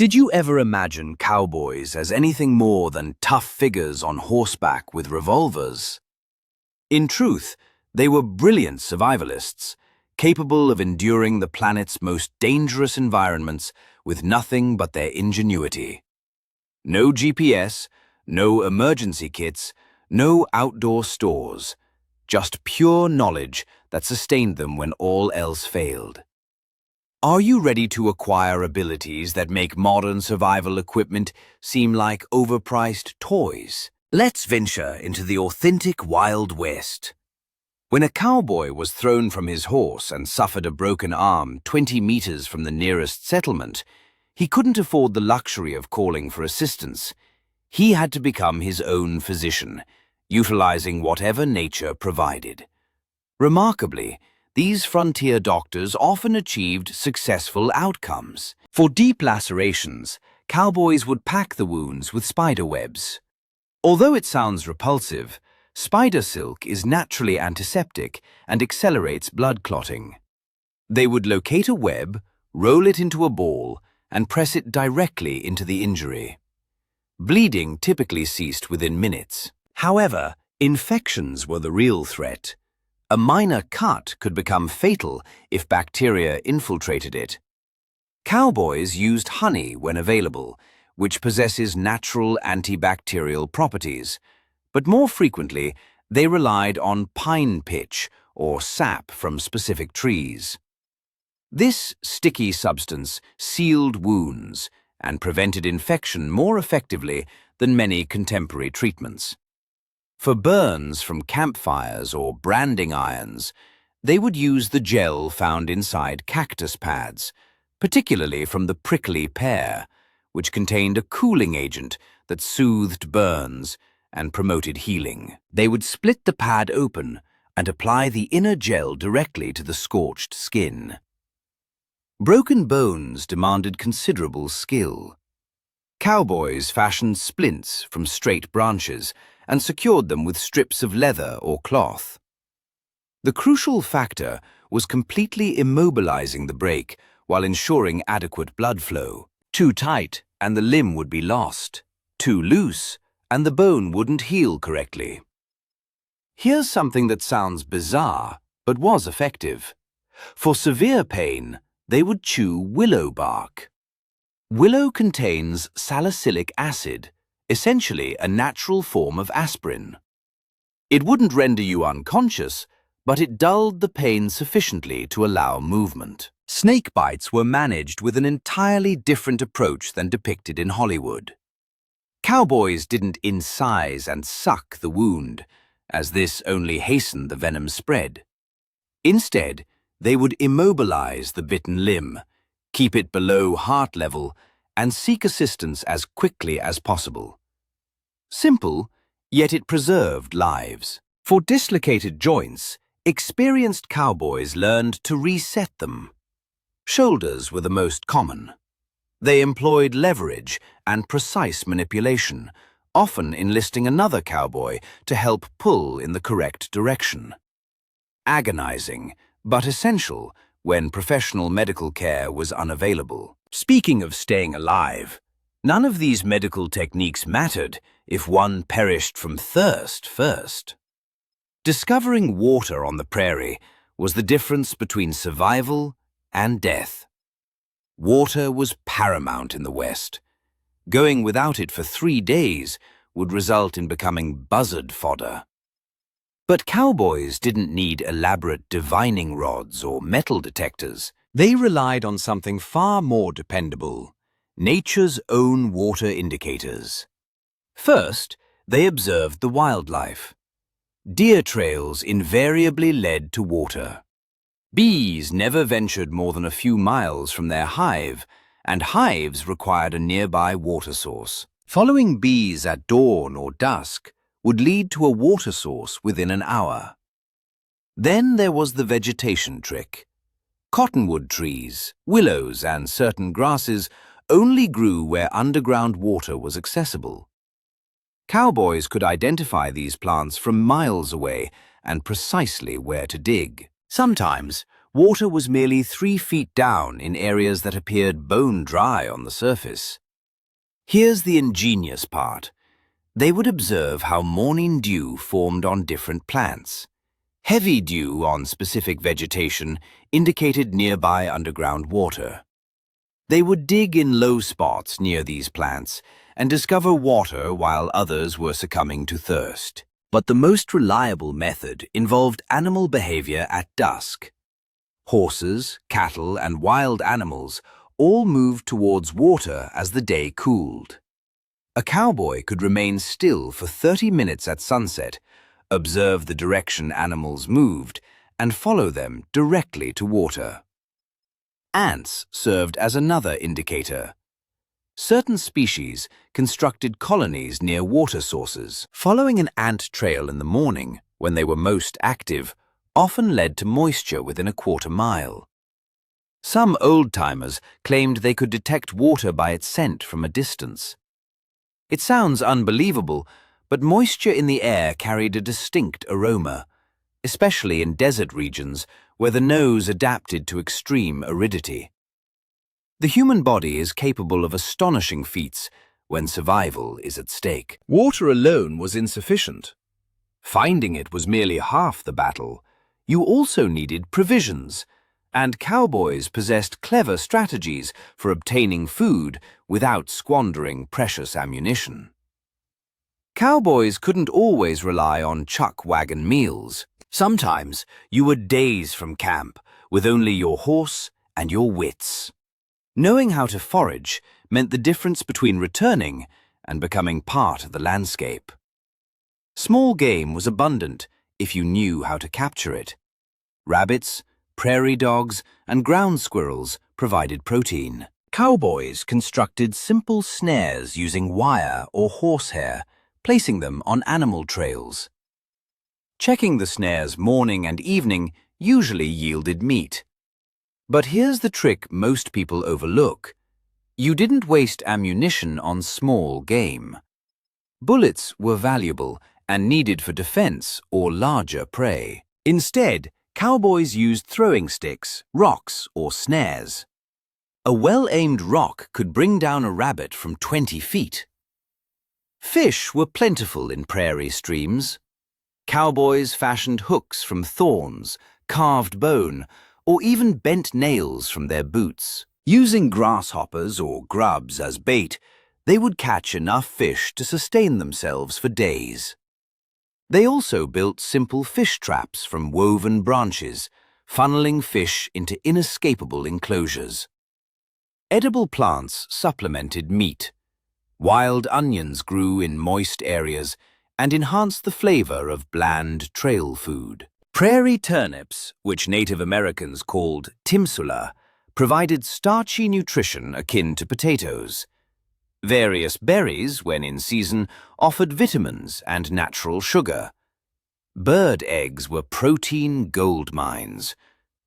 Did you ever imagine cowboys as anything more than tough figures on horseback with revolvers? In truth, they were brilliant survivalists, capable of enduring the planet's most dangerous environments with nothing but their ingenuity. No GPS, no emergency kits, no outdoor stores, just pure knowledge that sustained them when all else failed. Are you ready to acquire abilities that make modern survival equipment seem like overpriced toys? Let's venture into the authentic Wild West. When a cowboy was thrown from his horse and suffered a broken arm 20 meters from the nearest settlement, he couldn't afford the luxury of calling for assistance. He had to become his own physician, utilizing whatever nature provided. Remarkably, these frontier doctors often achieved successful outcomes. For deep lacerations, cowboys would pack the wounds with spider webs. Although it sounds repulsive, spider silk is naturally antiseptic and accelerates blood clotting. They would locate a web, roll it into a ball, and press it directly into the injury. Bleeding typically ceased within minutes. However, infections were the real threat. A minor cut could become fatal if bacteria infiltrated it. Cowboys used honey when available, which possesses natural antibacterial properties, but more frequently they relied on pine pitch or sap from specific trees. This sticky substance sealed wounds and prevented infection more effectively than many contemporary treatments. For burns from campfires or branding irons, they would use the gel found inside cactus pads, particularly from the prickly pear, which contained a cooling agent that soothed burns and promoted healing. They would split the pad open and apply the inner gel directly to the scorched skin. Broken bones demanded considerable skill. Cowboys fashioned splints from straight branches and secured them with strips of leather or cloth. The crucial factor was completely immobilizing the break while ensuring adequate blood flow. Too tight, and the limb would be lost. Too loose, and the bone wouldn't heal correctly. Here's something that sounds bizarre, but was effective. For severe pain, they would chew willow bark. Willow contains salicylic acid, essentially a natural form of aspirin. It wouldn't render you unconscious, but it dulled the pain sufficiently to allow movement. Snake bites were managed with an entirely different approach than depicted in Hollywood. Cowboys didn't incise and suck the wound, as this only hastened the venom's spread. Instead, they would immobilize the bitten limb, keep it below heart level, and seek assistance as quickly as possible. Simple, yet it preserved lives. For dislocated joints, experienced cowboys learned to reset them. Shoulders were the most common. They employed leverage and precise manipulation, often enlisting another cowboy to help pull in the correct direction. Agonizing, but essential when professional medical care was unavailable. Speaking of staying alive, none of these medical techniques mattered if one perished from thirst first. Discovering water on the prairie was the difference between survival and death. Water was paramount in the West. Going without it for 3 days would result in becoming buzzard fodder. But cowboys didn't need elaborate divining rods or metal detectors. They relied on something far more dependable: nature's own water indicators. First, they observed the wildlife. Deer trails invariably led to water. Bees never ventured more than a few miles from their hive, and hives required a nearby water source. Following bees at dawn or dusk would lead to a water source within an hour. Then there was the vegetation trick. Cottonwood trees, willows, and certain grasses only grew where underground water was accessible. Cowboys could identify these plants from miles away and precisely where to dig. Sometimes, water was merely 3 feet down in areas that appeared bone dry on the surface. Here's the ingenious part. They would observe how morning dew formed on different plants. Heavy dew on specific vegetation indicated nearby underground water. They would dig in low spots near these plants and discover water while others were succumbing to thirst. But the most reliable method involved animal behavior at dusk. Horses, cattle, and wild animals all moved towards water as the day cooled. A cowboy could remain still for 30 minutes at sunset, observe the direction animals moved, and follow them directly to water. Ants served as another indicator. Certain species constructed colonies near water sources. Following an ant trail in the morning, when they were most active, often led to moisture within a quarter-mile. Some old-timers claimed they could detect water by its scent from a distance. It sounds unbelievable, but moisture in the air carried a distinct aroma, especially in desert regions where the nose adapted to extreme aridity. The human body is capable of astonishing feats when survival is at stake. Water alone was insufficient. Finding it was merely half the battle. You also needed provisions, and cowboys possessed clever strategies for obtaining food without squandering precious ammunition. Cowboys couldn't always rely on chuck wagon meals. Sometimes you were days from camp with only your horse and your wits. Knowing how to forage meant the difference between returning and becoming part of the landscape. Small game was abundant if you knew how to capture it. Rabbits, prairie dogs, and ground squirrels provided protein. Cowboys constructed simple snares using wire or horsehair, placing them on animal trails. Checking the snares morning and evening usually yielded meat. But here's the trick most people overlook. You didn't waste ammunition on small game. Bullets were valuable and needed for defense or larger prey. Instead, cowboys used throwing sticks, rocks, or snares. A well-aimed rock could bring down a rabbit from 20 feet. Fish were plentiful in prairie streams. Cowboys fashioned hooks from thorns, carved bone, or even bent nails from their boots. Using grasshoppers or grubs as bait, they would catch enough fish to sustain themselves for days. They also built simple fish traps from woven branches, funneling fish into inescapable enclosures. Edible plants supplemented meat. Wild onions grew in moist areas and enhanced the flavor of bland trail food. Prairie turnips, which Native Americans called timsula, provided starchy nutrition akin to potatoes. Various berries, when in season, offered vitamins and natural sugar. Bird eggs were protein gold mines.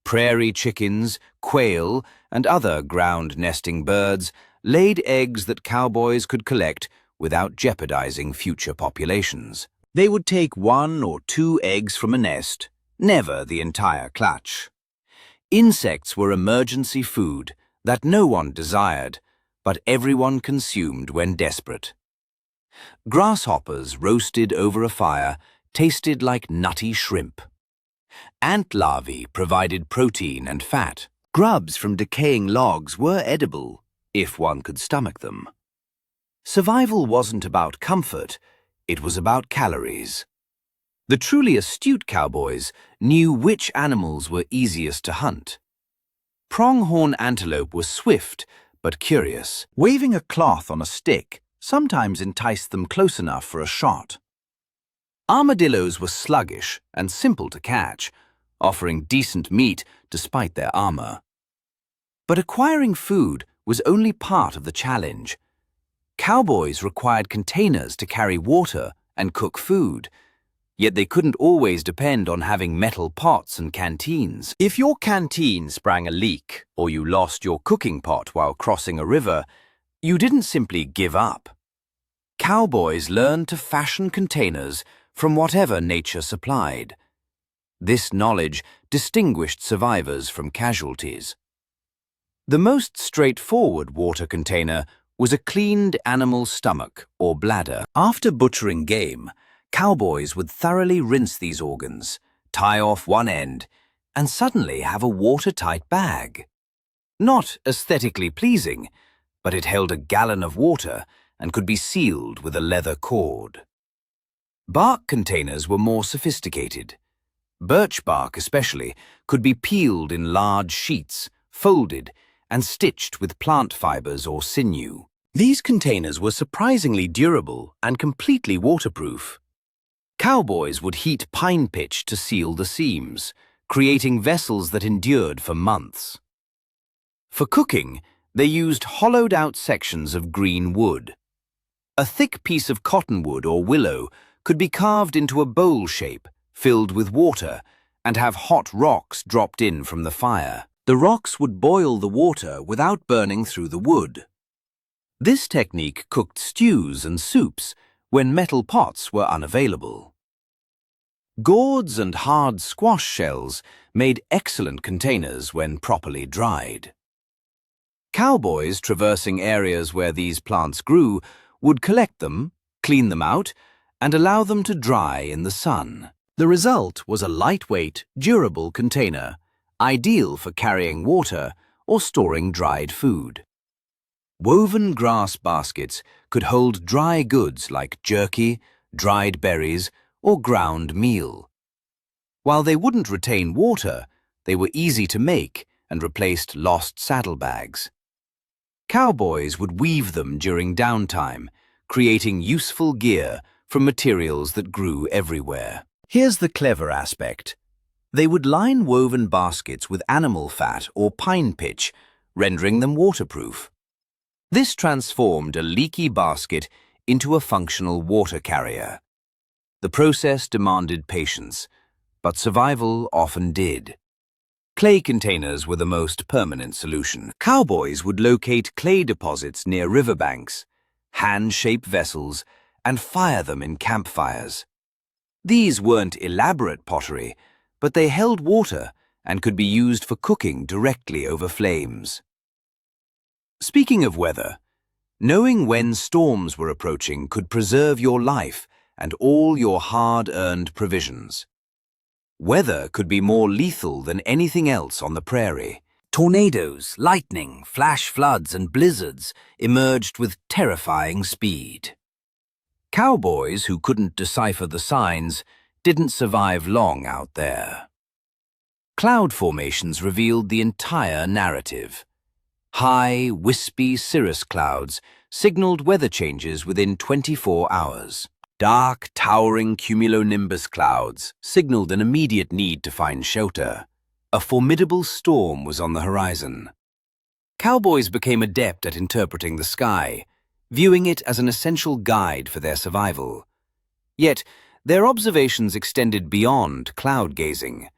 Prairie chickens, quail, and other ground-nesting birds laid eggs that cowboys could collect without jeopardizing future populations. They would take 1 or 2 eggs from a nest, never the entire clutch. Insects were emergency food that no one desired, but everyone consumed when desperate. Grasshoppers roasted over a fire tasted like nutty shrimp. Ant larvae provided protein and fat. Grubs from decaying logs were edible, if one could stomach them. Survival wasn't about comfort, it was about calories. The truly astute cowboys knew which animals were easiest to hunt. Pronghorn antelope was swift but curious. Waving a cloth on a stick sometimes enticed them close enough for a shot. Armadillos were sluggish and simple to catch, offering decent meat despite their armor. But acquiring food was only part of the challenge. Cowboys required containers to carry water and cook food, yet they couldn't always depend on having metal pots and canteens. If your canteen sprang a leak or you lost your cooking pot while crossing a river, you didn't simply give up. Cowboys learned to fashion containers from whatever nature supplied. This knowledge distinguished survivors from casualties. The most straightforward water container was a cleaned animal stomach or bladder. After butchering game, cowboys would thoroughly rinse these organs, tie off one end, and suddenly have a watertight bag. Not aesthetically pleasing, but it held a gallon of water and could be sealed with a leather cord. Bark containers were more sophisticated. Birch bark especially could be peeled in large sheets, folded, and stitched with plant fibers or sinew. These containers were surprisingly durable and completely waterproof. Cowboys would heat pine pitch to seal the seams, creating vessels that endured for months. For cooking, they used hollowed-out sections of green wood. A thick piece of cottonwood or willow could be carved into a bowl shape, filled with water, and have hot rocks dropped in from the fire. The rocks would boil the water without burning through the wood. This technique cooked stews and soups when metal pots were unavailable. Gourds and hard squash shells made excellent containers when properly dried. Cowboys traversing areas where these plants grew would collect them, clean them out, and allow them to dry in the sun. The result was a lightweight, durable container, ideal for carrying water or storing dried food. Woven grass baskets could hold dry goods like jerky, dried berries, or ground meal. While they wouldn't retain water, they were easy to make and replaced lost saddlebags. Cowboys would weave them during downtime, creating useful gear from materials that grew everywhere. Here's the clever aspect. They would line woven baskets with animal fat or pine pitch, rendering them waterproof. This transformed a leaky basket into a functional water carrier. The process demanded patience, but survival often did. Clay containers were the most permanent solution. Cowboys would locate clay deposits near riverbanks, hand-shape vessels, and fire them in campfires. These weren't elaborate pottery, but they held water and could be used for cooking directly over flames. Speaking of weather, knowing when storms were approaching could preserve your life and all your hard-earned provisions. Weather could be more lethal than anything else on the prairie. Tornadoes, lightning, flash floods, and blizzards emerged with terrifying speed. Cowboys who couldn't decipher the signs didn't survive long out there. Cloud formations revealed the entire narrative. High, wispy cirrus clouds signaled weather changes within 24 hours. Dark, towering cumulonimbus clouds signaled an immediate need to find shelter. A formidable storm was on the horizon. Cowboys became adept at interpreting the sky, viewing it as an essential guide for their survival. Yet, their observations extended beyond cloud gazing.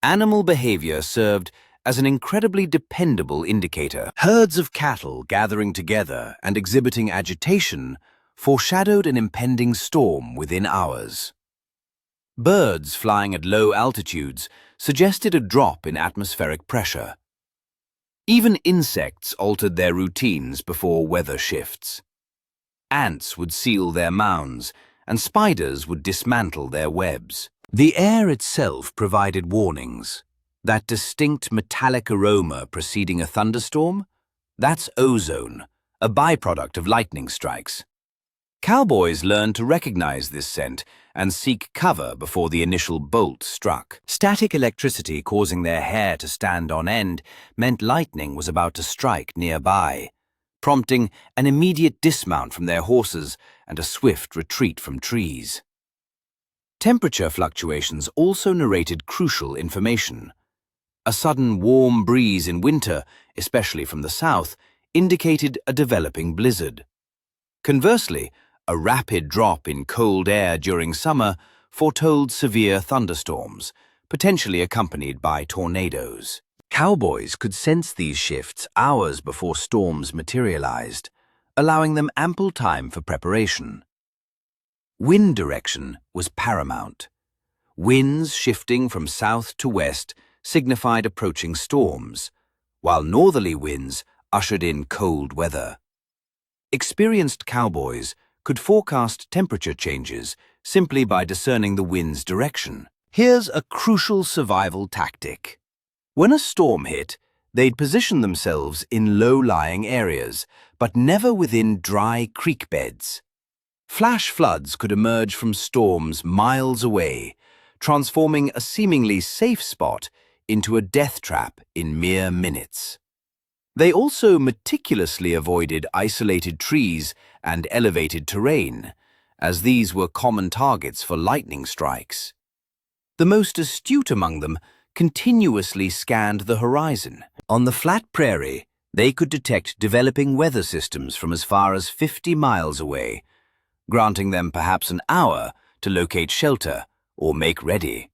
Animal behavior served as an incredibly dependable indicator. Herds of cattle gathering together and exhibiting agitation foreshadowed an impending storm within hours. Birds flying at low altitudes suggested a drop in atmospheric pressure. Even insects altered their routines before weather shifts. Ants would seal their mounds, and spiders would dismantle their webs. The air itself provided warnings. That distinct metallic aroma preceding a thunderstorm? That's ozone, a byproduct of lightning strikes. Cowboys learned to recognize this scent and seek cover before the initial bolt struck. Static electricity causing their hair to stand on end meant lightning was about to strike nearby, prompting an immediate dismount from their horses and a swift retreat from trees. Temperature fluctuations also narrated crucial information. A sudden warm breeze in winter, especially from the south, indicated a developing blizzard. Conversely, a rapid drop in cold air during summer foretold severe thunderstorms, potentially accompanied by tornadoes. Cowboys could sense these shifts hours before storms materialized, allowing them ample time for preparation. Wind direction was paramount. Winds shifting from south to west signified approaching storms, while northerly winds ushered in cold weather. Experienced cowboys could forecast temperature changes simply by discerning the wind's direction. Here's a crucial survival tactic. When a storm hit, they'd position themselves in low-lying areas, but never within dry creek beds. Flash floods could emerge from storms miles away, transforming a seemingly safe spot into a death trap in mere minutes. They also meticulously avoided isolated trees and elevated terrain, as these were common targets for lightning strikes. The most astute among them continuously scanned the horizon. On the flat prairie, they could detect developing weather systems from as far as 50 miles away, granting them perhaps an hour to locate shelter or make ready.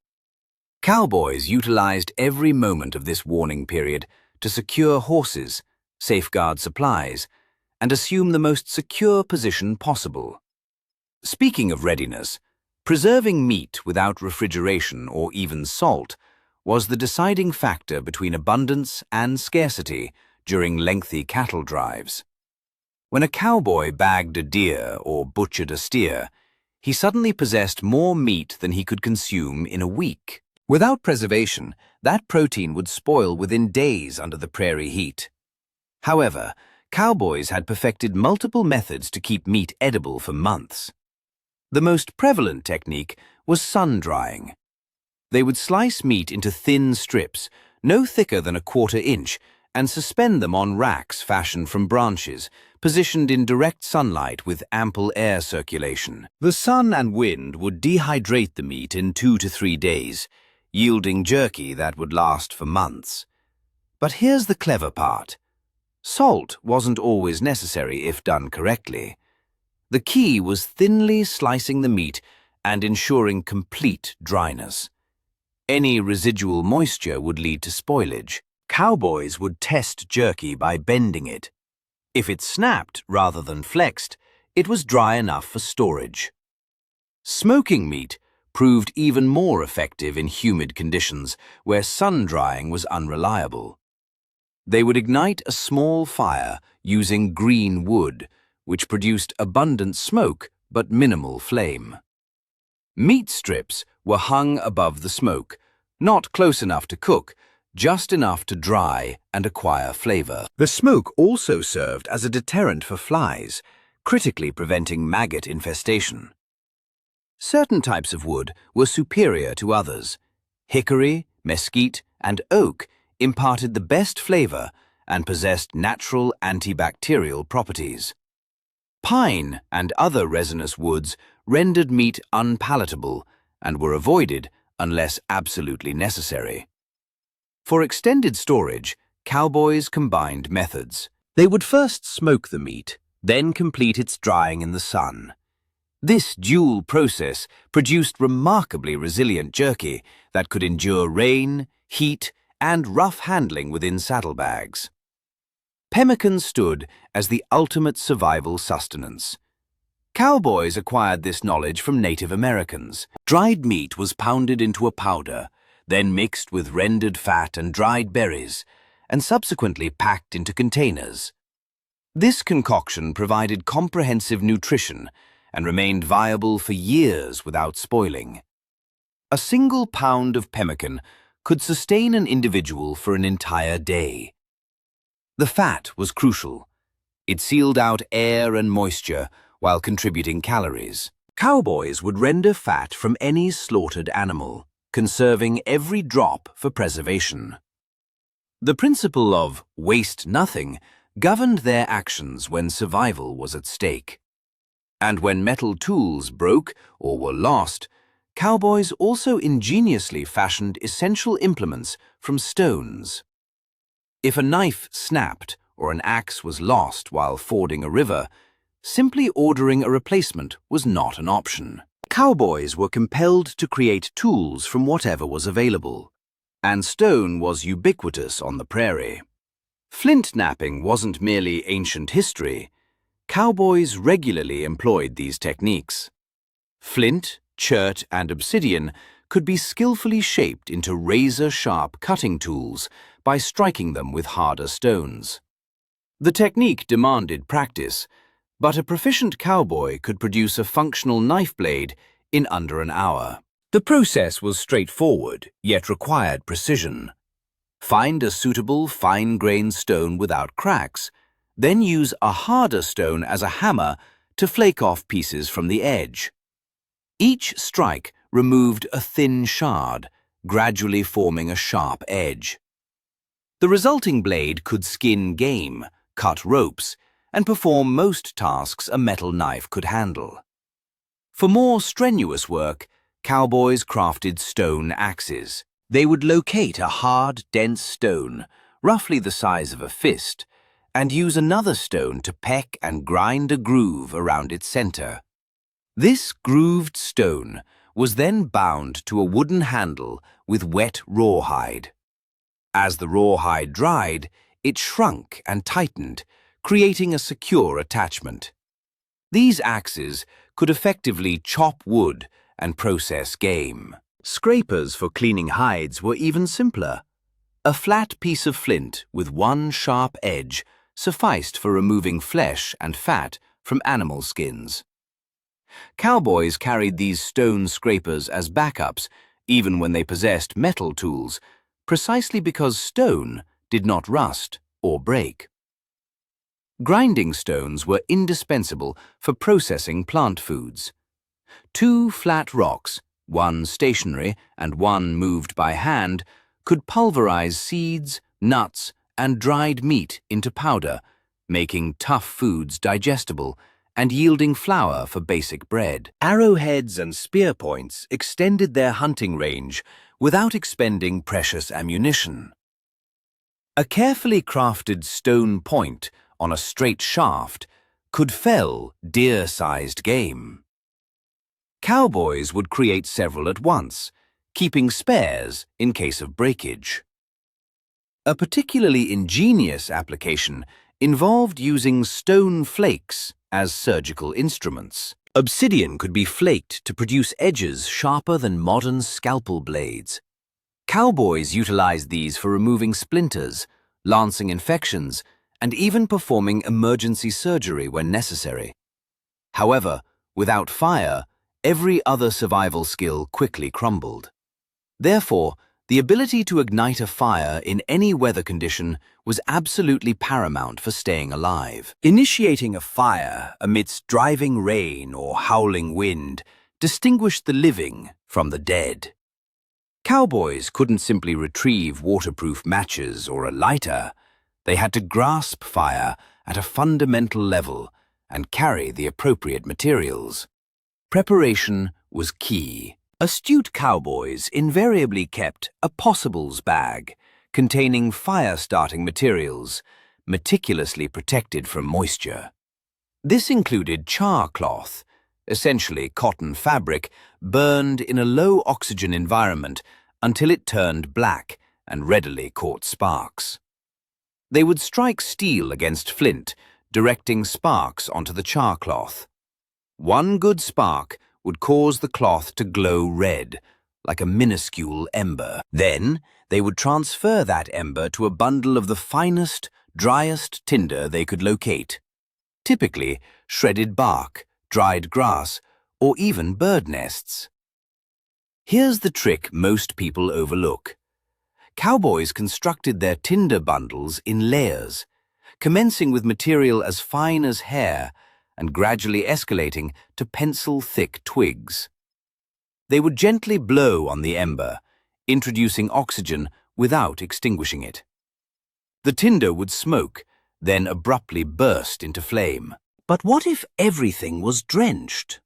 Cowboys utilized every moment of this warning period to secure horses, safeguard supplies, and assume the most secure position possible. Speaking of readiness, preserving meat without refrigeration or even salt was the deciding factor between abundance and scarcity during lengthy cattle drives. When a cowboy bagged a deer or butchered a steer, he suddenly possessed more meat than he could consume in a week. Without preservation, that protein would spoil within days under the prairie heat. However, cowboys had perfected multiple methods to keep meat edible for months. The most prevalent technique was sun-drying. They would slice meat into thin strips, no thicker than a quarter-inch, and suspend them on racks fashioned from branches, positioned in direct sunlight with ample air circulation. The sun and wind would dehydrate the meat in 2 to 3 days, yielding jerky that would last for months. But here's the clever part. Salt wasn't always necessary if done correctly. The key was thinly slicing the meat and ensuring complete dryness. Any residual moisture would lead to spoilage. Cowboys would test jerky by bending it. If it snapped rather than flexed, it was dry enough for storage. Smoking meat proved even more effective in humid conditions where sun-drying was unreliable. They would ignite a small fire using green wood, which produced abundant smoke but minimal flame. Meat strips were hung above the smoke, not close enough to cook, just enough to dry and acquire flavor. The smoke also served as a deterrent for flies, critically preventing maggot infestation. Certain types of wood were superior to others. Hickory, mesquite, and oak imparted the best flavor and possessed natural antibacterial properties. Pine and other resinous woods rendered meat unpalatable and were avoided unless absolutely necessary. For extended storage, cowboys combined methods. They would first smoke the meat, then complete its drying in the sun. This dual process produced remarkably resilient jerky that could endure rain, heat, and rough handling within saddlebags. Pemmican stood as the ultimate survival sustenance. Cowboys acquired this knowledge from Native Americans. Dried meat was pounded into a powder, then mixed with rendered fat and dried berries, and subsequently packed into containers. This concoction provided comprehensive nutrition and remained viable for years without spoiling. A single pound of pemmican could sustain an individual for an entire day. The fat was crucial. It sealed out air and moisture while contributing calories. Cowboys would render fat from any slaughtered animal, conserving every drop for preservation. The principle of waste nothing governed their actions when survival was at stake. And when metal tools broke or were lost, cowboys also ingeniously fashioned essential implements from stones. If a knife snapped or an axe was lost while fording a river, simply ordering a replacement was not an option. Cowboys were compelled to create tools from whatever was available, and stone was ubiquitous on the prairie. Flint knapping wasn't merely ancient history. Cowboys regularly employed these techniques. Flint, chert, and obsidian could be skillfully shaped into razor-sharp cutting tools by striking them with harder stones. The technique demanded practice, but a proficient cowboy could produce a functional knife blade in under an hour. The process was straightforward, yet required precision. Find a suitable fine-grained stone without cracks, then use a harder stone as a hammer to flake off pieces from the edge. Each strike removed a thin shard, gradually forming a sharp edge. The resulting blade could skin game, cut ropes, and perform most tasks a metal knife could handle. For more strenuous work, cowboys crafted stone axes. They would locate a hard, dense stone, roughly the size of a fist, and use another stone to peck and grind a groove around its center. This grooved stone was then bound to a wooden handle with wet rawhide. As the rawhide dried, it shrunk and tightened, creating a secure attachment. These axes could effectively chop wood and process game. Scrapers for cleaning hides were even simpler. A flat piece of flint with one sharp edge sufficed for removing flesh and fat from animal skins. Cowboys carried these stone scrapers as backups even when they possessed metal tools, precisely because stone did not rust or break. Grinding stones were indispensable for processing plant foods. 2 flat rocks, one stationary and one moved by hand, could pulverize seeds, nuts, and dried meat into powder, making tough foods digestible and yielding flour for basic bread. Arrowheads and spear points extended their hunting range without expending precious ammunition. A carefully crafted stone point on a straight shaft could fell deer-sized game. Cowboys would create several at once, keeping spares in case of breakage. A particularly ingenious application involved using stone flakes as surgical instruments. Obsidian could be flaked to produce edges sharper than modern scalpel blades. Cowboys utilized these for removing splinters, lancing infections, and even performing emergency surgery when necessary. However, without fire, every other survival skill quickly crumbled. Therefore, the ability to ignite a fire in any weather condition was absolutely paramount for staying alive. Initiating a fire amidst driving rain or howling wind distinguished the living from the dead. Cowboys couldn't simply retrieve waterproof matches or a lighter. They had to grasp fire at a fundamental level and carry the appropriate materials. Preparation was key. Astute cowboys invariably kept a possibles bag containing fire-starting materials, meticulously protected from moisture. This included char cloth, essentially cotton fabric, burned in a low-oxygen environment until it turned black and readily caught sparks. They would strike steel against flint, directing sparks onto the char cloth. One good spark would cause the cloth to glow red, like a minuscule ember. Then, they would transfer that ember to a bundle of the finest, driest tinder they could locate. Typically, shredded bark, dried grass, or even bird nests. Here's the trick most people overlook. Cowboys constructed their tinder bundles in layers, commencing with material as fine as hair and gradually escalating to pencil-thick twigs. They would gently blow on the ember, introducing oxygen without extinguishing it. The tinder would smoke, then abruptly burst into flame. But what if everything was drenched?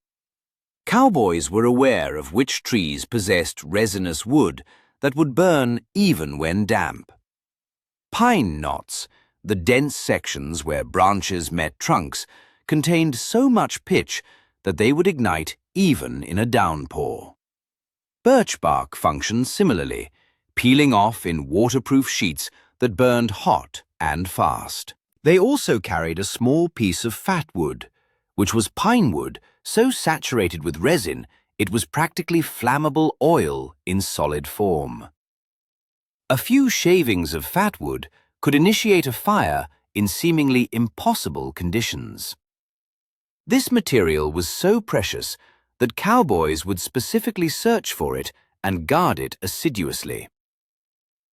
Cowboys were aware of which trees possessed resinous wood that would burn even when damp. Pine knots, the dense sections where branches met trunks, contained so much pitch that they would ignite even in a downpour. Birch bark functioned similarly, peeling off in waterproof sheets that burned hot and fast. They also carried a small piece of fat wood, which was pine wood so saturated with resin It was practically flammable oil in solid form. A few shavings of fatwood could initiate a fire in seemingly impossible conditions. This material was so precious that cowboys would specifically search for it and guard it assiduously.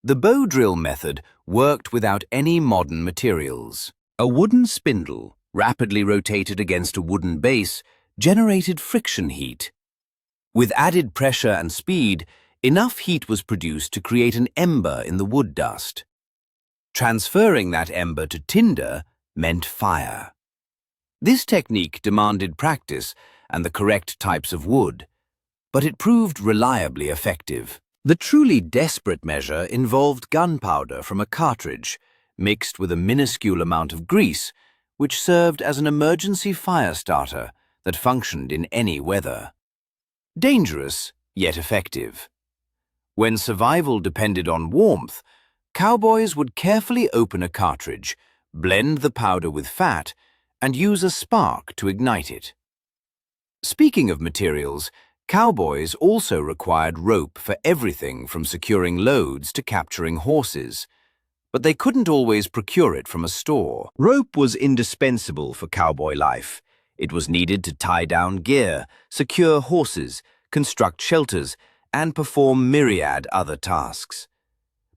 The bow drill method worked without any modern materials. A wooden spindle, rapidly rotated against a wooden base, generated friction heat. With added pressure and speed, enough heat was produced to create an ember in the wood dust. Transferring that ember to tinder meant fire. This technique demanded practice and the correct types of wood, but it proved reliably effective. The truly desperate measure involved gunpowder from a cartridge, mixed with a minuscule amount of grease, which served as an emergency fire starter that functioned in any weather. Dangerous, yet effective. When survival depended on warmth, cowboys would carefully open a cartridge, blend the powder with fat, and use a spark to ignite it. Speaking of materials, cowboys also required rope for everything from securing loads to capturing horses, but they couldn't always procure it from a store. Rope was indispensable for cowboy life. It was needed to tie down gear, secure horses, construct shelters, and perform myriad other tasks.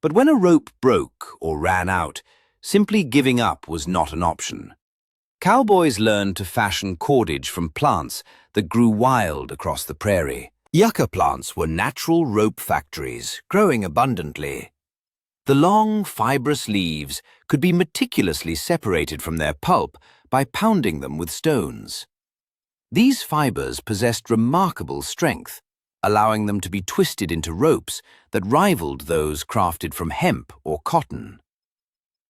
But when a rope broke or ran out, simply giving up was not an option. Cowboys learned to fashion cordage from plants that grew wild across the prairie. Yucca plants were natural rope factories, growing abundantly. The long, fibrous leaves could be meticulously separated from their pulp by pounding them with stones. These fibers possessed remarkable strength, allowing them to be twisted into ropes that rivaled those crafted from hemp or cotton.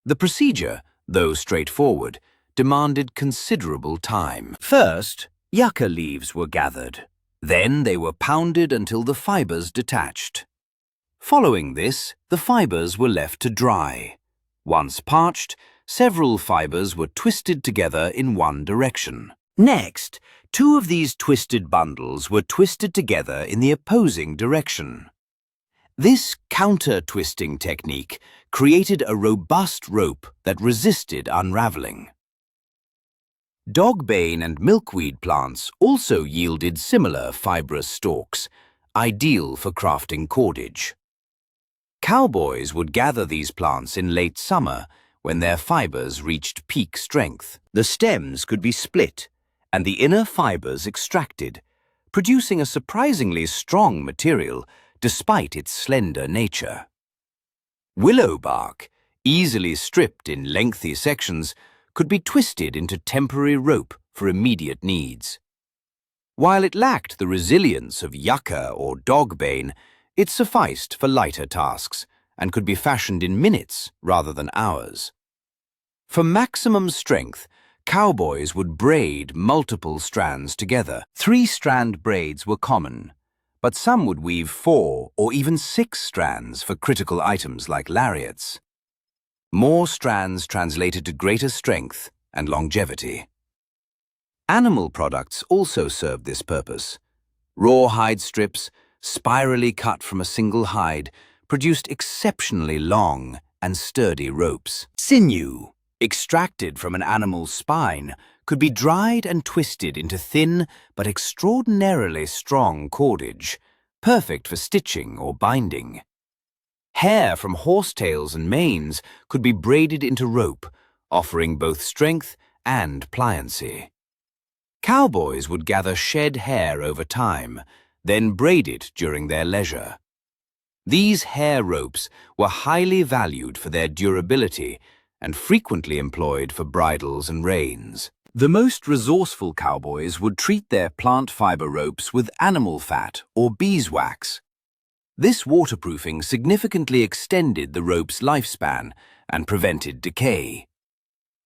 The procedure, though straightforward, demanded considerable time. First, yucca leaves were gathered. Then they were pounded until the fibers detached. Following this, the fibers were left to dry. Once parched, several fibers were twisted together in one direction. Next, two of these twisted bundles were twisted together in the opposing direction. This counter-twisting technique created a robust rope that resisted unraveling. Dogbane and milkweed plants also yielded similar fibrous stalks, ideal for crafting cordage. Cowboys would gather these plants in late summer when their fibers reached peak strength. The stems could be split and the inner fibers extracted, producing a surprisingly strong material despite its slender nature. Willow bark, easily stripped in lengthy sections, could be twisted into temporary rope for immediate needs. While it lacked the resilience of yucca or dogbane, it sufficed for lighter tasks and could be fashioned in minutes rather than hours. For maximum strength, cowboys would braid multiple strands together. 3-strand braids were common, but some would weave 4 or even 6 strands for critical items like lariats. More strands translated to greater strength and longevity. Animal products also served this purpose. Rawhide strips, spirally cut from a single hide, produced exceptionally long and sturdy ropes. Sinew, extracted from an animal's spine, could be dried and twisted into thin but extraordinarily strong cordage, perfect for stitching or binding. Hair from horsetails and manes could be braided into rope, offering both strength and pliancy. Cowboys would gather shed hair over time, then braid it during their leisure. These hair ropes were highly valued for their durability and frequently employed for bridles and reins. The most resourceful cowboys would treat their plant fiber ropes with animal fat or beeswax. This waterproofing significantly extended the rope's lifespan and prevented decay.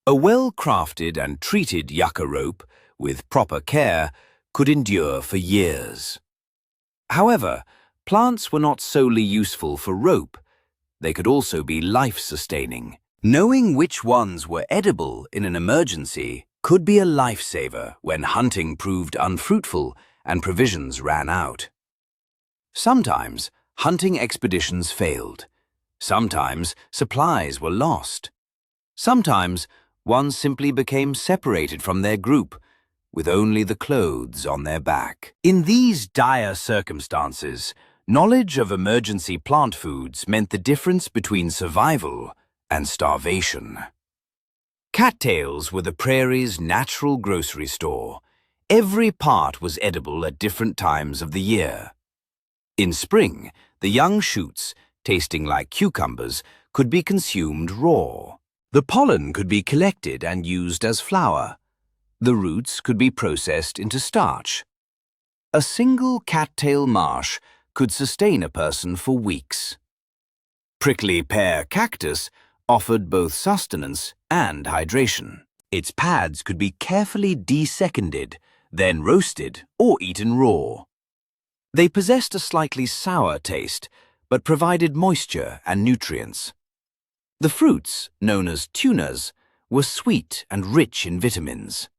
A well-crafted and treated yucca rope, with proper care, could endure for years. However, plants were not solely useful for rope. They could also be life-sustaining. Knowing which ones were edible in an emergency could be a lifesaver when hunting proved unfruitful and provisions ran out. Sometimes hunting expeditions failed. Sometimes supplies were lost. Sometimes one simply became separated from their group, with only the clothes on their back. In these dire circumstances, knowledge of emergency plant foods meant the difference between survival and starvation. Cattails were the prairie's natural grocery store. Every part was edible at different times of the year. In spring, the young shoots, tasting like cucumbers, could be consumed raw. The pollen could be collected and used as flour. The roots could be processed into starch. A single cattail marsh could sustain a person for weeks. Prickly pear cactus offered both sustenance and hydration. Its pads could be carefully deseconded, then roasted or eaten raw. They possessed a slightly sour taste, but provided moisture and nutrients. The fruits, known as tunas, were sweet and rich in vitamins.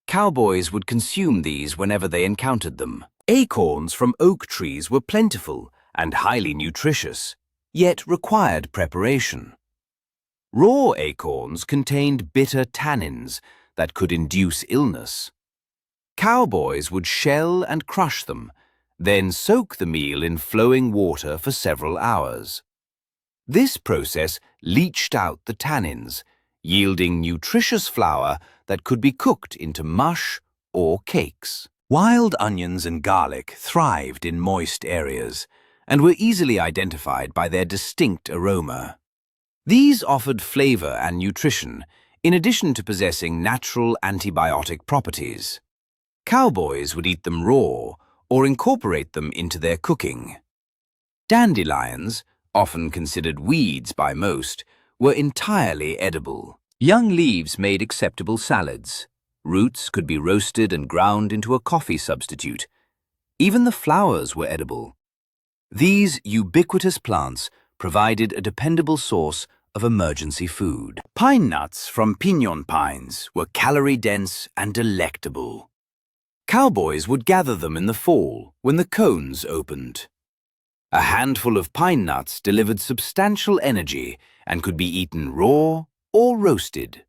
Cowboys would consume these whenever they encountered them. Acorns from oak trees were plentiful and highly nutritious, yet required preparation. Raw acorns contained bitter tannins that could induce illness. Cowboys would shell and crush them, then soak the meal in flowing water for several hours. This process leached out the tannins, yielding nutritious flour that could be cooked into mush or cakes. Wild onions and garlic thrived in moist areas and were easily identified by their distinct aroma. These offered flavor and nutrition, in addition to possessing natural antibiotic properties. Cowboys would eat them raw or incorporate them into their cooking. Dandelions, often considered weeds by most, were entirely edible. Young leaves made acceptable salads. Roots could be roasted and ground into a coffee substitute. Even the flowers were edible. These ubiquitous plants provided a dependable source of emergency food. Pine nuts from piñon pines were calorie-dense and delectable. Cowboys would gather them in the fall when the cones opened. A handful of pine nuts delivered substantial energy and could be eaten raw or roasted.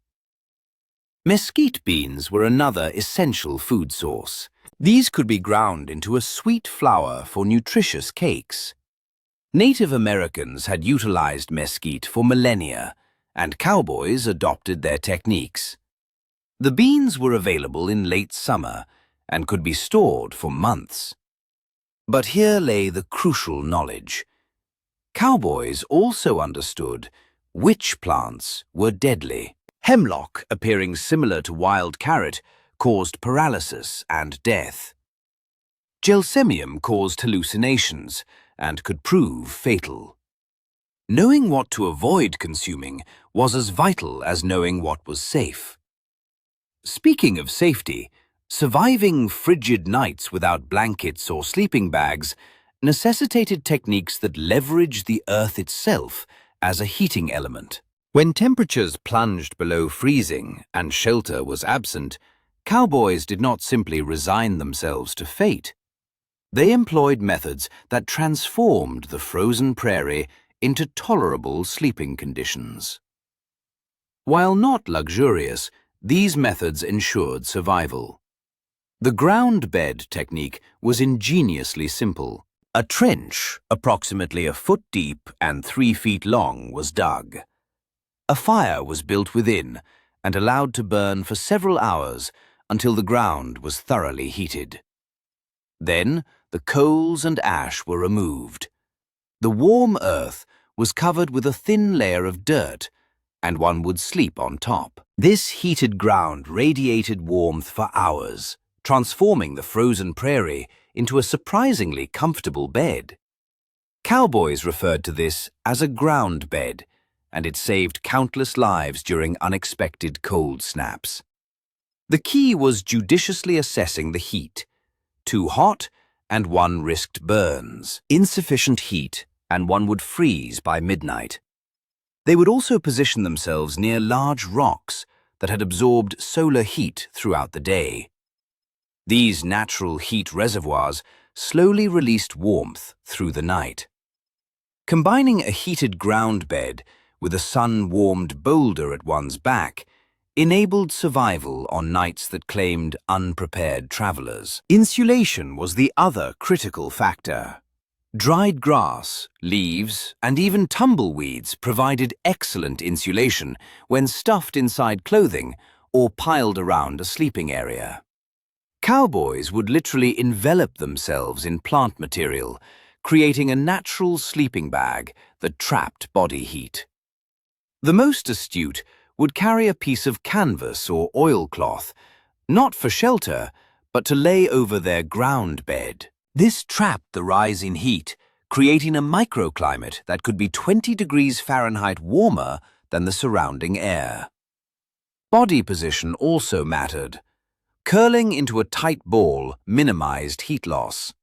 Mesquite beans were another essential food source. These could be ground into a sweet flour for nutritious cakes. Native Americans had utilized mesquite for millennia, and cowboys adopted their techniques. The beans were available in late summer and could be stored for months. But here lay the crucial knowledge. Cowboys also understood which plants were deadly. Hemlock, appearing similar to wild carrot, caused paralysis and death. Gelsemium caused hallucinations and could prove fatal. Knowing what to avoid consuming was as vital as knowing what was safe. Speaking of safety, surviving frigid nights without blankets or sleeping bags necessitated techniques that leveraged the earth itself as a heating element. When temperatures plunged below freezing and shelter was absent, cowboys did not simply resign themselves to fate. They employed methods that transformed the frozen prairie into tolerable sleeping conditions. While not luxurious, these methods ensured survival. The ground bed technique was ingeniously simple. A trench, approximately a foot deep and 3 feet long, was dug. A fire was built within and allowed to burn for several hours until the ground was thoroughly heated. Then the coals and ash were removed. The warm earth was covered with a thin layer of dirt, and one would sleep on top. This heated ground radiated warmth for hours, transforming the frozen prairie into a surprisingly comfortable bed. Cowboys referred to this as a ground bed, and it saved countless lives during unexpected cold snaps. The key was judiciously assessing the heat. Too hot, and one risked burns. Insufficient heat, and one would freeze by midnight. They would also position themselves near large rocks that had absorbed solar heat throughout the day. These natural heat reservoirs slowly released warmth through the night. Combining a heated ground bed with a sun-warmed boulder at one's back enabled survival on nights that claimed unprepared travelers. Insulation was the other critical factor. Dried grass, leaves, and even tumbleweeds provided excellent insulation when stuffed inside clothing or piled around a sleeping area. Cowboys would literally envelop themselves in plant material, creating a natural sleeping bag that trapped body heat. The most astute would carry a piece of canvas or oilcloth, not for shelter, but to lay over their ground bed. This trapped the rise in heat, creating a microclimate that could be 20 degrees Fahrenheit warmer than the surrounding air. Body position also mattered. Curling into a tight ball minimized heat loss.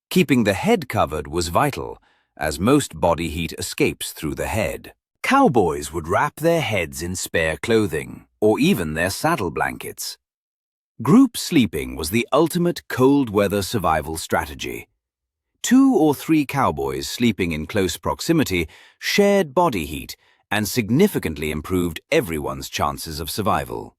Keeping the head covered was vital, as most body heat escapes through the head. Cowboys would wrap their heads in spare clothing, or even their saddle blankets. Group sleeping was the ultimate cold-weather survival strategy. 2 or 3 cowboys sleeping in close proximity shared body heat and significantly improved everyone's chances of survival.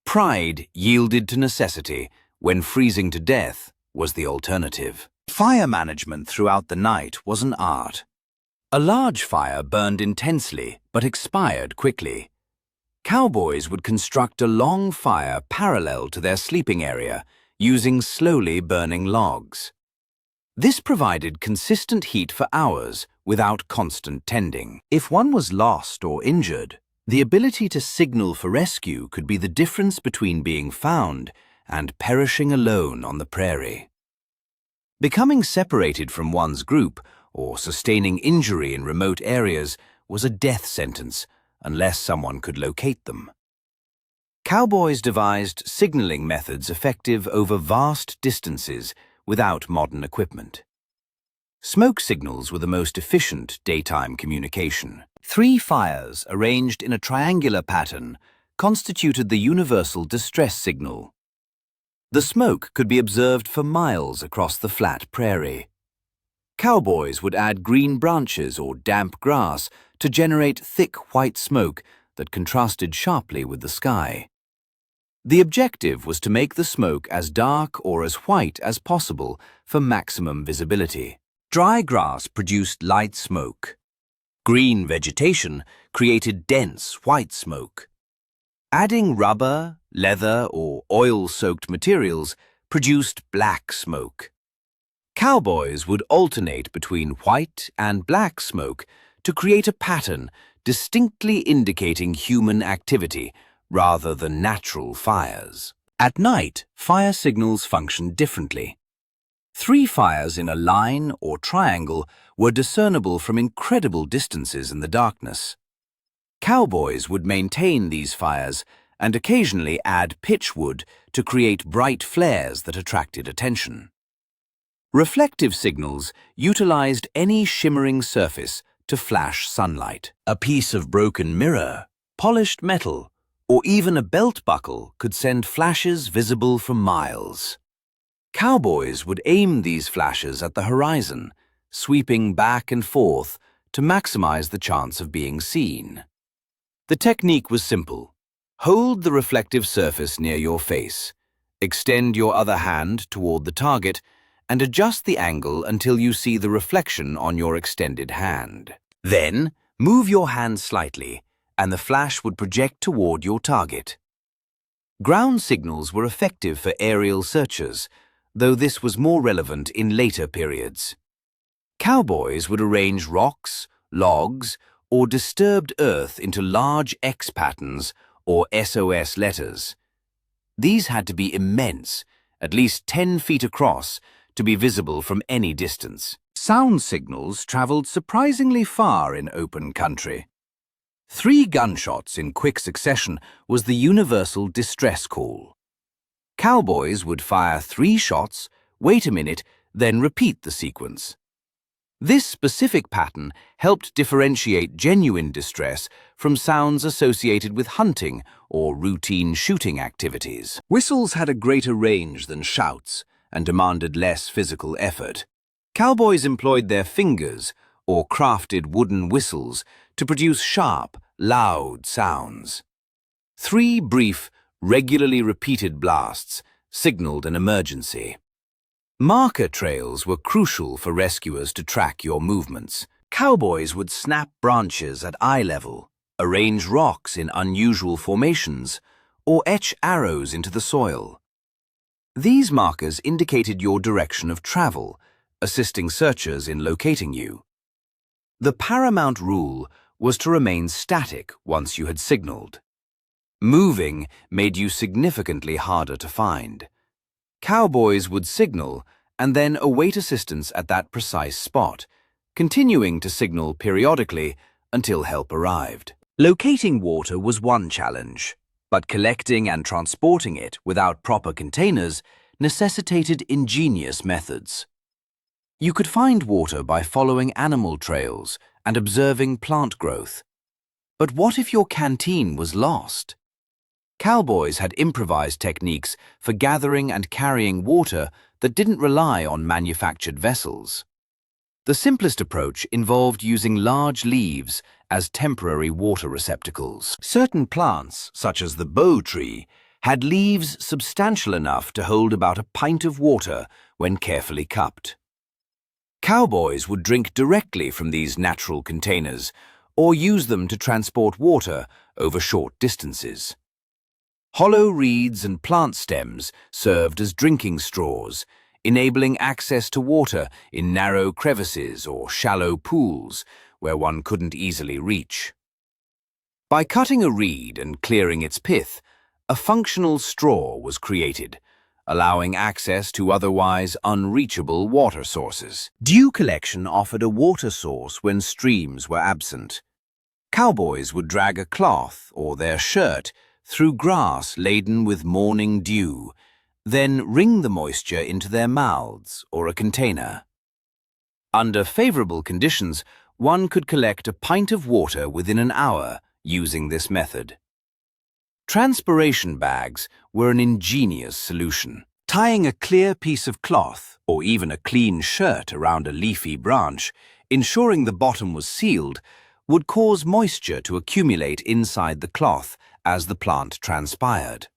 Pride yielded to necessity when freezing to death was the alternative. Fire management throughout the night was an art. A large fire burned intensely but expired quickly. Cowboys would construct a long fire parallel to their sleeping area, using slowly burning logs. This provided consistent heat for hours without constant tending. If one was lost or injured, the ability to signal for rescue could be the difference between being found and perishing alone on the prairie. Becoming separated from one's group or sustaining injury in remote areas was a death sentence unless someone could locate them. Cowboys devised signaling methods effective over vast distances without modern equipment. Smoke signals were the most efficient daytime communication. 3 fires arranged in a triangular pattern constituted the universal distress signal. The smoke could be observed for miles across the flat prairie. Cowboys would add green branches or damp grass to generate thick white smoke that contrasted sharply with the sky. The objective was to make the smoke as dark or as white as possible for maximum visibility. Dry grass produced light smoke. Green vegetation created dense white smoke. Adding rubber, leather, or oil-soaked materials produced black smoke. Cowboys would alternate between white and black smoke to create a pattern distinctly indicating human activity rather than natural fires. At night, fire signals functioned differently. 3 fires in a line or triangle were discernible from incredible distances in the darkness. Cowboys would maintain these fires and occasionally add pitchwood to create bright flares that attracted attention. Reflective signals utilized any shimmering surface to flash sunlight. A piece of broken mirror, polished metal, or even a belt buckle could send flashes visible for miles. Cowboys would aim these flashes at the horizon, sweeping back and forth to maximize the chance of being seen. The technique was simple. Hold the reflective surface near your face, extend your other hand toward the target, and adjust the angle until you see the reflection on your extended hand. Then, move your hand slightly, and the flash would project toward your target. Ground signals were effective for aerial searchers, though this was more relevant in later periods. Cowboys would arrange rocks, logs, or disturbed earth into large X patterns or SOS letters. These had to be immense, at least 10 feet across, to be visible from any distance. Sound signals traveled surprisingly far in open country. 3 gunshots in quick succession was the universal distress call. Cowboys would fire 3 shots, wait a minute, then repeat the sequence. This specific pattern helped differentiate genuine distress from sounds associated with hunting or routine shooting activities. Whistles had a greater range than shouts and demanded less physical effort. Cowboys employed their fingers or crafted wooden whistles to produce sharp, loud sounds. 3 brief, regularly repeated blasts signaled an emergency. Marker trails were crucial for rescuers to track your movements. Cowboys would snap branches at eye level, arrange rocks in unusual formations, or etch arrows into the soil. These markers indicated your direction of travel, assisting searchers in locating you. The paramount rule was to remain static once you had signaled. Moving made you significantly harder to find. Cowboys would signal and then await assistance at that precise spot, continuing to signal periodically until help arrived. Locating water was one challenge, but collecting and transporting it without proper containers necessitated ingenious methods. You could find water by following animal trails and observing plant growth. But what if your canteen was lost? Cowboys had improvised techniques for gathering and carrying water that didn't rely on manufactured vessels. The simplest approach involved using large leaves as temporary water receptacles. Certain plants, such as the bow tree, had leaves substantial enough to hold about a pint of water when carefully cupped. Cowboys would drink directly from these natural containers or use them to transport water over short distances. Hollow reeds and plant stems served as drinking straws, enabling access to water in narrow crevices or shallow pools where one couldn't easily reach. By cutting a reed and clearing its pith, a functional straw was created, allowing access to otherwise unreachable water sources. Dew collection offered a water source when streams were absent. Cowboys would drag a cloth or their shirt through grass laden with morning dew, then wring the moisture into their mouths or a container. Under favorable conditions, one could collect a pint of water within an hour using this method. Transpiration bags were an ingenious solution. Tying a clear piece of cloth or even a clean shirt around a leafy branch, ensuring the bottom was sealed, would cause moisture to accumulate inside the cloth as the plant transpired.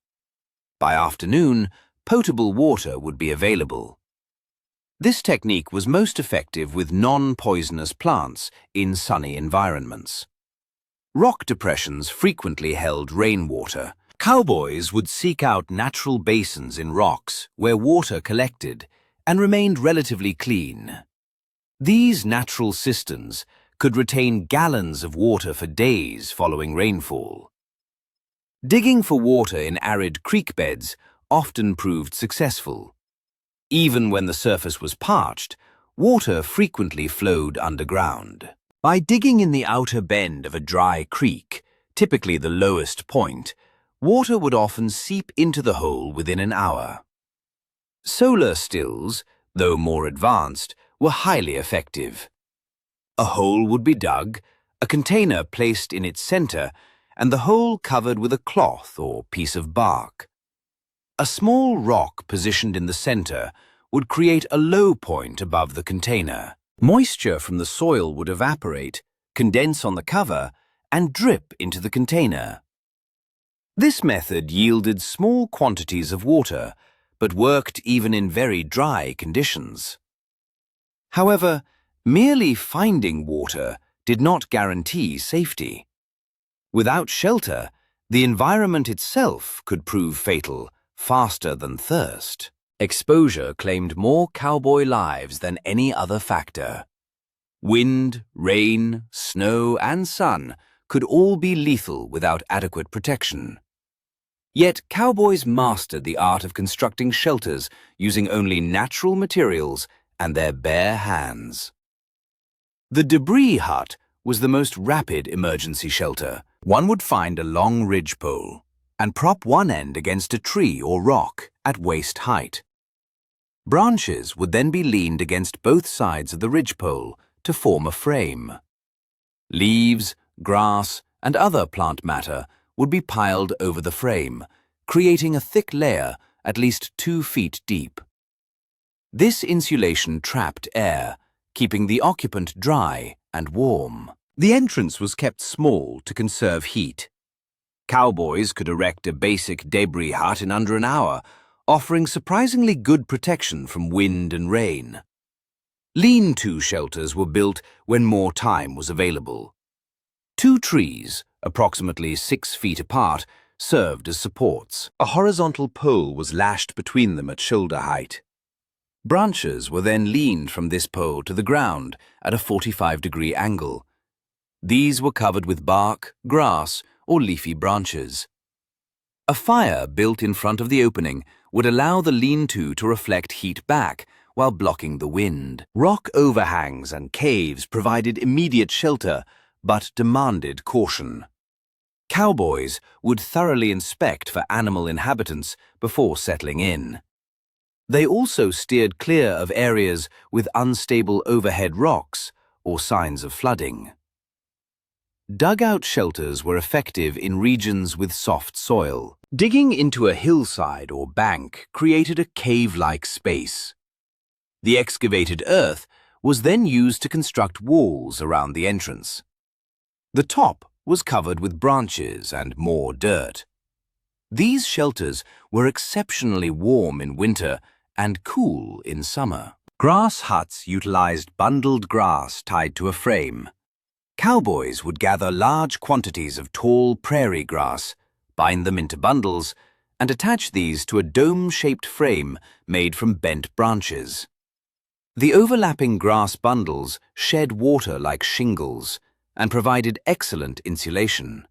By afternoon, potable water would be available. This technique was most effective with non-poisonous plants in sunny environments. Rock depressions frequently held rainwater. Cowboys would seek out natural basins in rocks where water collected and remained relatively clean. These natural cisterns could retain gallons of water for days following rainfall. Digging for water in arid creek beds often proved successful. Even when the surface was parched, water frequently flowed underground. By digging in the outer bend of a dry creek, typically the lowest point, water would often seep into the hole within an hour. Solar stills, though more advanced, were highly effective. A hole would be dug, a container placed in its center, and the hole covered with a cloth or piece of bark. A small rock positioned in the center would create a low point above the container. Moisture from the soil would evaporate, condense on the cover, and drip into the container. This method yielded small quantities of water, but worked even in very dry conditions. However, merely finding water did not guarantee safety. Without shelter, the environment itself could prove fatal faster than thirst. Exposure claimed more cowboy lives than any other factor. Wind, rain, snow, and sun could all be lethal without adequate protection. Yet cowboys mastered the art of constructing shelters using only natural materials and their bare hands. The debris hut was the most rapid emergency shelter. One would find a long ridgepole and prop one end against a tree or rock at waist height. Branches would then be leaned against both sides of the ridgepole to form a frame. Leaves, grass, and other plant matter would be piled over the frame, creating a thick layer at least 2 feet deep. This insulation trapped air, keeping the occupant dry and warm. The entrance was kept small to conserve heat. Cowboys could erect a basic debris hut in under an hour, offering surprisingly good protection from wind and rain. Lean-to shelters were built when more time was available. 2 trees, approximately 6 feet apart, served as supports. A horizontal pole was lashed between them at shoulder height. Branches were then leaned from this pole to the ground at a 45-degree angle. These were covered with bark, grass, or leafy branches. A fire built in front of the opening would allow the lean-to to reflect heat back while blocking the wind. Rock overhangs and caves provided immediate shelter, but demanded caution. Cowboys would thoroughly inspect for animal inhabitants before settling in. They also steered clear of areas with unstable overhead rocks or signs of flooding. Dugout shelters were effective in regions with soft soil. Digging into a hillside or bank created a cave-like space. The excavated earth was then used to construct walls around the entrance. The top was covered with branches and more dirt. These shelters were exceptionally warm in winter and cool in summer. Grass huts utilized bundled grass tied to a frame. Cowboys would gather large quantities of tall prairie grass, bind them into bundles, and attach these to a dome-shaped frame made from bent branches. The overlapping grass bundles shed water like shingles and provided excellent insulation.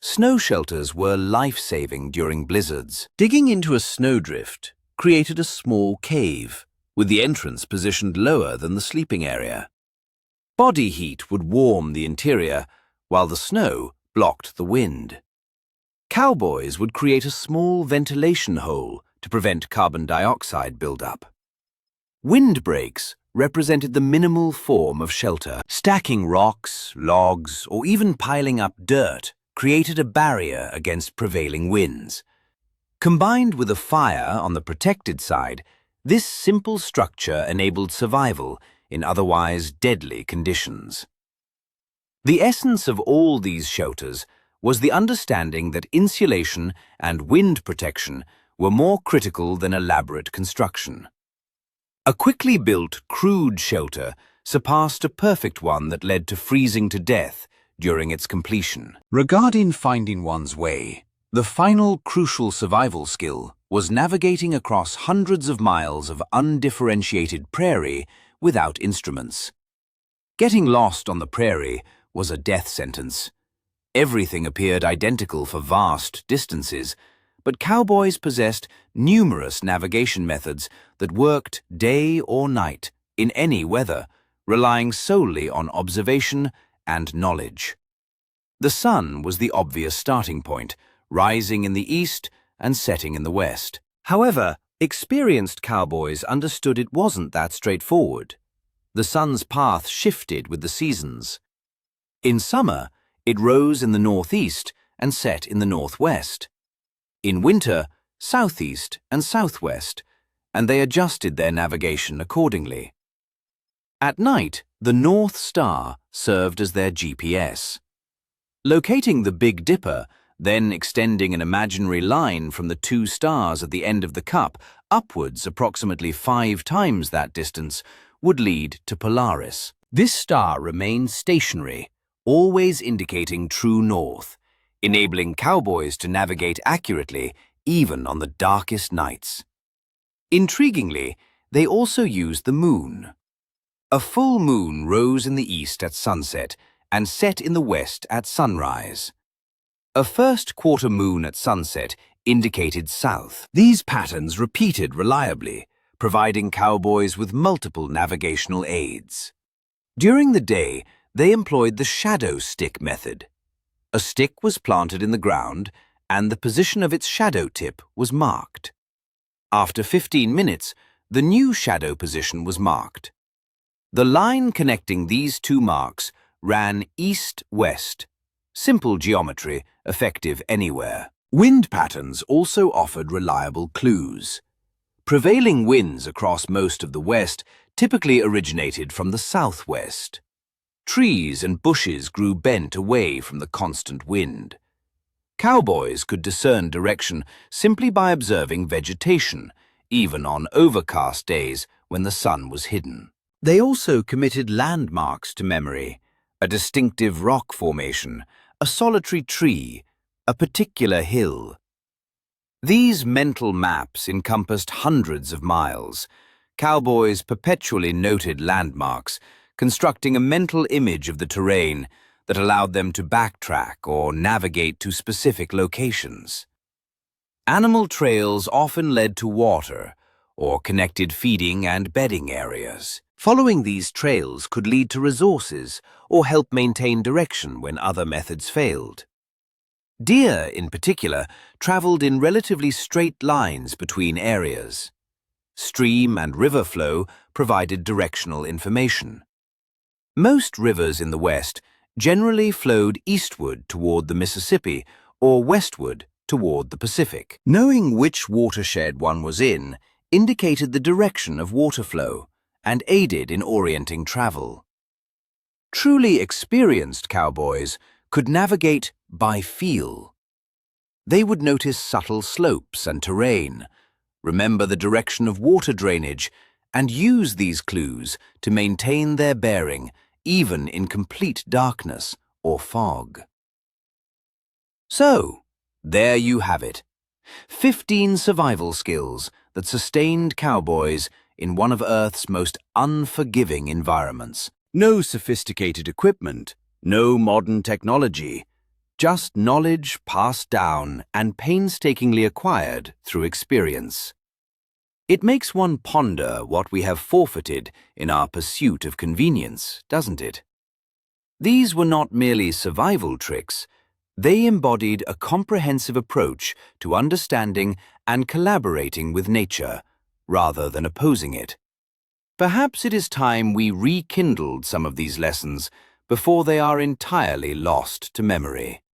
Snow shelters were life-saving during blizzards. Digging into a snowdrift created a small cave, with the entrance positioned lower than the sleeping area. Body heat would warm the interior, while the snow blocked the wind. Cowboys would create a small ventilation hole to prevent carbon dioxide buildup. Windbreaks represented the minimal form of shelter. Stacking rocks, logs, or even piling up dirt created a barrier against prevailing winds. Combined with a fire on the protected side, this simple structure enabled survival in otherwise deadly conditions. The essence of all these shelters was the understanding that insulation and wind protection were more critical than elaborate construction. A quickly built, crude shelter surpassed a perfect one that led to freezing to death during its completion. Regarding finding one's way, the final crucial survival skill was navigating across hundreds of miles of undifferentiated prairie without instruments. Getting lost on the prairie was a death sentence. Everything appeared identical for vast distances, but cowboys possessed numerous navigation methods that worked day or night, in any weather, relying solely on observation and knowledge. The sun was the obvious starting point, rising in the east and setting in the west. However, experienced cowboys understood it wasn't that straightforward. The sun's path shifted with the seasons. In summer, it rose in the northeast and set in the northwest. In winter, southeast and southwest, and they adjusted their navigation accordingly. At night, the North Star served as their GPS. Locating the Big Dipper, then extending an imaginary line from the 2 stars at the end of the cup upwards approximately 5 times that distance, would lead to Polaris. This star remained stationary, always indicating true north, enabling cowboys to navigate accurately even on the darkest nights. Intriguingly, they also used the moon. A full moon rose in the east at sunset and set in the west at sunrise. A first quarter moon at sunset indicated south. These patterns repeated reliably, providing cowboys with multiple navigational aids. During the day, they employed the shadow stick method. A stick was planted in the ground, and the position of its shadow tip was marked. After 15 minutes, the new shadow position was marked. The line connecting these two marks ran east-west, simple geometry effective anywhere. Wind patterns also offered reliable clues. Prevailing winds across most of the west typically originated from the southwest. Trees and bushes grew bent away from the constant wind. Cowboys could discern direction simply by observing vegetation, even on overcast days when the sun was hidden. They also committed landmarks to memory: a distinctive rock formation, a solitary tree, a particular hill. These mental maps encompassed hundreds of miles. Cowboys perpetually noted landmarks, constructing a mental image of the terrain that allowed them to backtrack or navigate to specific locations. Animal trails often led to water or connected feeding and bedding areas. Following these trails could lead to resources or help maintain direction when other methods failed. Deer, in particular, traveled in relatively straight lines between areas. Stream and river flow provided directional information. Most rivers in the West generally flowed eastward toward the Mississippi or westward toward the Pacific. Knowing which watershed one was in indicated the direction of water flow and aided in orienting travel. Truly experienced cowboys could navigate by feel. They would notice subtle slopes and terrain, remember the direction of water drainage, and use these clues to maintain their bearing even in complete darkness or fog. So, there you have it. 15 survival skills that sustained cowboys in one of Earth's most unforgiving environments. No sophisticated equipment, no modern technology, just knowledge passed down and painstakingly acquired through experience. It makes one ponder what we have forfeited in our pursuit of convenience, doesn't it? These were not merely survival tricks. They embodied a comprehensive approach to understanding and collaborating with nature, rather than opposing it. Perhaps it is time we rekindled some of these lessons before they are entirely lost to memory.